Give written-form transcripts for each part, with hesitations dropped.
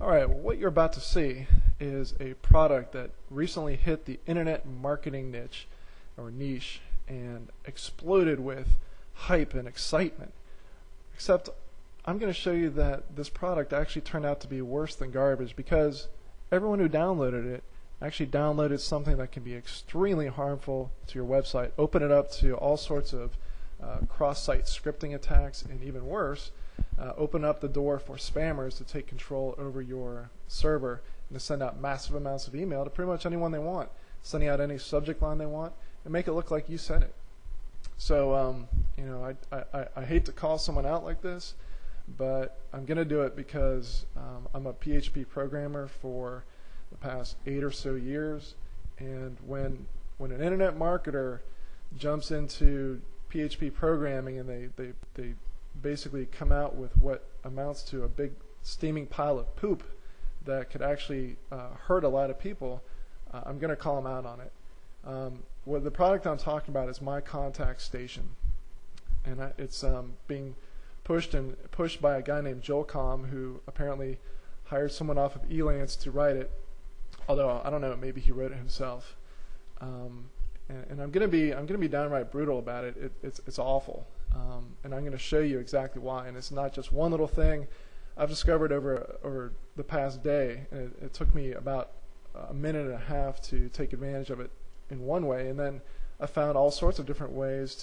Alright, what you're about to see is a product that recently hit the internet marketing niche and exploded with hype and excitement. Except I'm going to show you that this product actually turned out to be worse than garbage, because everyone who downloaded it actually downloaded something that can be extremely harmful to your website, open it up to all sorts of cross-site scripting attacks, and even worse, open up the door for spammers to take control over your server and to send out massive amounts of email to pretty much anyone they want, sending out any subject line they want and make it look like you sent it. So I hate to call someone out like this, but I'm going to do it because I'm a PHP programmer for the past 8 or so years, and when an internet marketer jumps into PHP programming and they basically come out with what amounts to a big steaming pile of poop that could actually hurt a lot of people, I'm going to call them out on it. Well, the product I'm talking about is My Contact Station, and it's being pushed by a guy named Joel Comm, who apparently hired someone off of Elance to write it. Although I don't know, maybe he wrote it himself. And I'm gonna be downright brutal about it. It's awful, and I'm gonna show you exactly why. And it's not just one little thing I've discovered over the past day. And it took me about a minute and a half to take advantage of it in one way, and then I found all sorts of different ways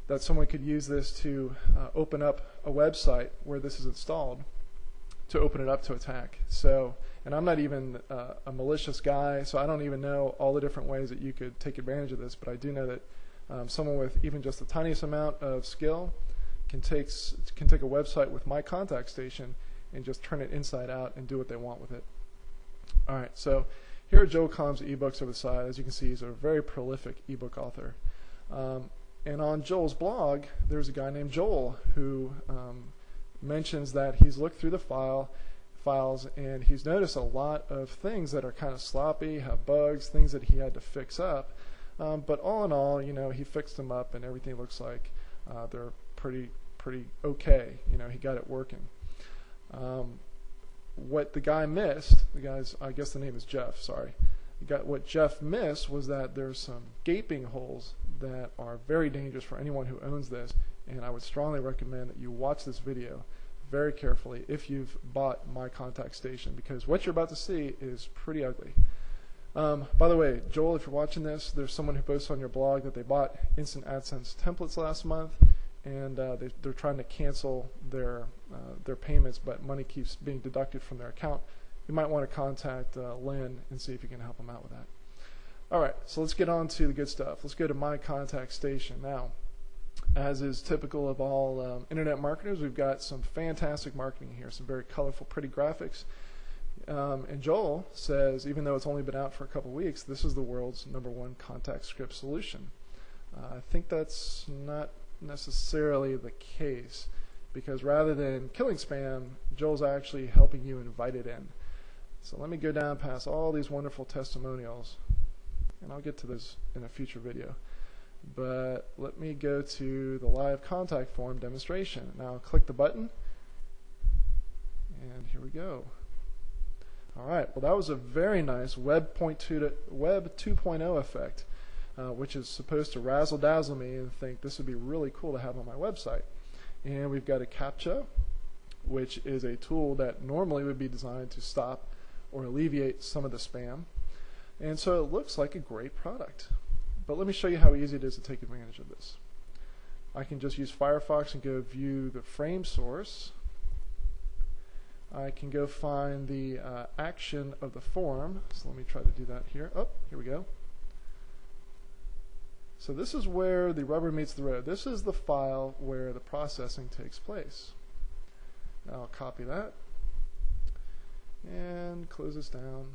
that someone could use this to open up a website where this is installed, to open it up to attack. So, and I'm not even a malicious guy, so I don't even know all the different ways that you could take advantage of this, but I do know that someone with even just the tiniest amount of skill can take a website with My Contact Station and just turn it inside out and do what they want with it. Alright, so here are Joel Comm's ebooks over the side. As you can see, he's a very prolific ebook author. And on Joel's blog, there's a guy named Joel who mentions that he's looked through the files and he's noticed a lot of things that are kind of sloppy, have bugs, things that he had to fix up. But all in all, he fixed them up and everything looks like they're pretty okay. He got it working. What the guy missed, I guess the name is Jeff, sorry. What Jeff missed was that there's some gaping holes that are very dangerous for anyone who owns this, and I would strongly recommend that you watch this video very carefully if you've bought My Contact Station, because what you're about to see is pretty ugly. By the way, Joel, if you're watching this, there's someone who posts on your blog that they bought Instant AdSense templates last month, and they're trying to cancel their payments, but money keeps being deducted from their account. You might want to contact Lynn and see if you can help them out with that. Alright, so let's get on to the good stuff. Let's go to My Contact Station. Now, as is typical of all internet marketers, we've got some fantastic marketing here, some very colorful, pretty graphics. And Joel says, even though it's only been out for a couple weeks, this is the world's #1 contact script solution. I think that's not necessarily the case, because rather than killing spam, Joel's actually helping you invite it in. So let me go down past all these wonderful testimonials, and I'll get to this in a future video. But let me go to the live contact form demonstration. Now click the button, and here we go. Alright, well that was a very nice Web 2.0 effect, which is supposed to razzle dazzle me and think this would be really cool to have on my website. And we've got a CAPTCHA, which is a tool that normally would be designed to stop or alleviate some of the spam. And so it looks like a great product. But let me show you how easy it is to take advantage of this. I can just use Firefox and go view the frame source. I can go find the action of the form. So let me try to do that here. Oh, here we go. So this is where the rubber meets the road. This is the file where the processing takes place. Now I'll copy that and close this down.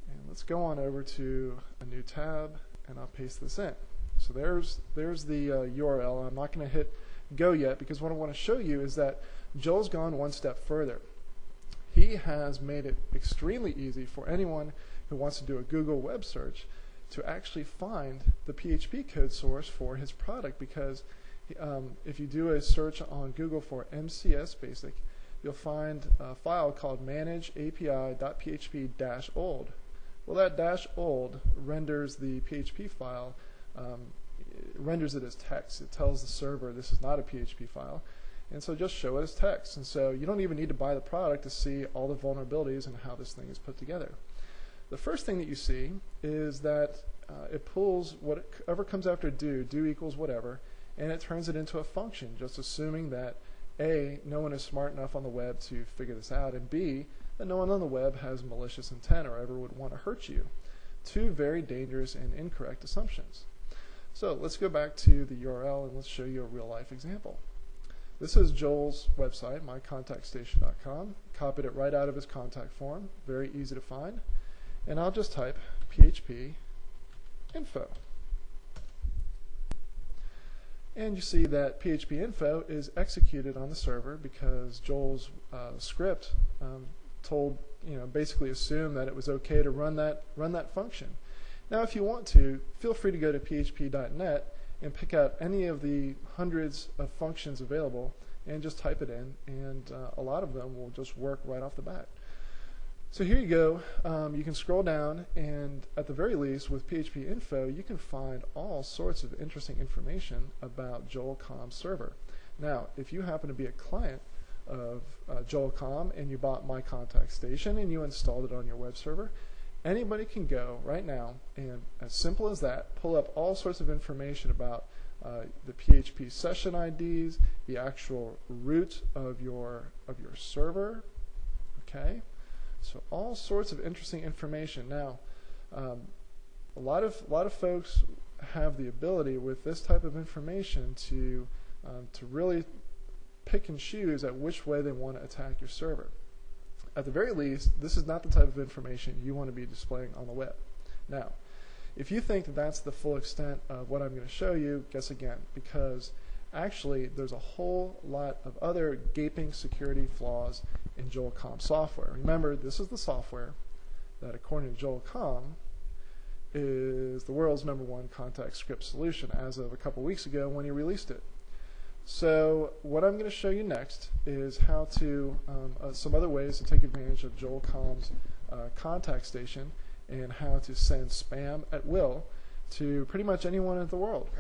And let's go on over to a new tab, and I'll paste this in. So there's the URL. I'm not going to hit go yet, because what I want to show you is that Joel's gone one step further. He has made it extremely easy for anyone who wants to do a Google web search to actually find the PHP code source for his product, because if you do a search on Google for MCS Basic, you'll find a file called manage-api.php-old. Well, that -old renders the PHP file, renders it as text. It tells the server this is not a PHP file, and so just show it as text. And so you don't even need to buy the product to see all the vulnerabilities and how this thing is put together. The first thing that you see is that it pulls whatever comes after do equals whatever, and it turns it into a function, just assuming that A, no one is smart enough on the web to figure this out, and B, that no one on the web has malicious intent or ever would want to hurt you. Two very dangerous and incorrect assumptions. So let's go back to the URL and let's show you a real-life example. This is Joel's website, mycontactstation.com. Copied it right out of his contact form, very easy to find. And I'll just type PHP info. And you see that PHP info is executed on the server because Joel's script basically assumed that it was okay to run that function. Now, if you want to, feel free to go to php.net and pick out any of the hundreds of functions available and just type it in, and a lot of them will just work right off the bat. So here you go. You can scroll down, and at the very least with PHP info you can find all sorts of interesting information about Joel Comm's server. Now, if you happen to be a client of Joel Comm and you bought My Contact Station and you installed it on your web server, anybody can go right now and, as simple as that, pull up all sorts of information about the PHP session IDs, the actual root of your server. Okay, so all sorts of interesting information. Now, a lot of folks have the ability with this type of information to really pick and choose at which way they want to attack your server. At the very least, this is not the type of information you want to be displaying on the web. Now, if you think that that's the full extent of what I'm going to show you, guess again, because actually there's a whole lot of other gaping security flaws in Joel Comm software. Remember, this is the software that, according to Joel Comm, is the world's #1 contact script solution as of a couple weeks ago when he released it. So what I'm going to show you next is how to some other ways to take advantage of Joel Comm's contact station and how to send spam at will to pretty much anyone in the world.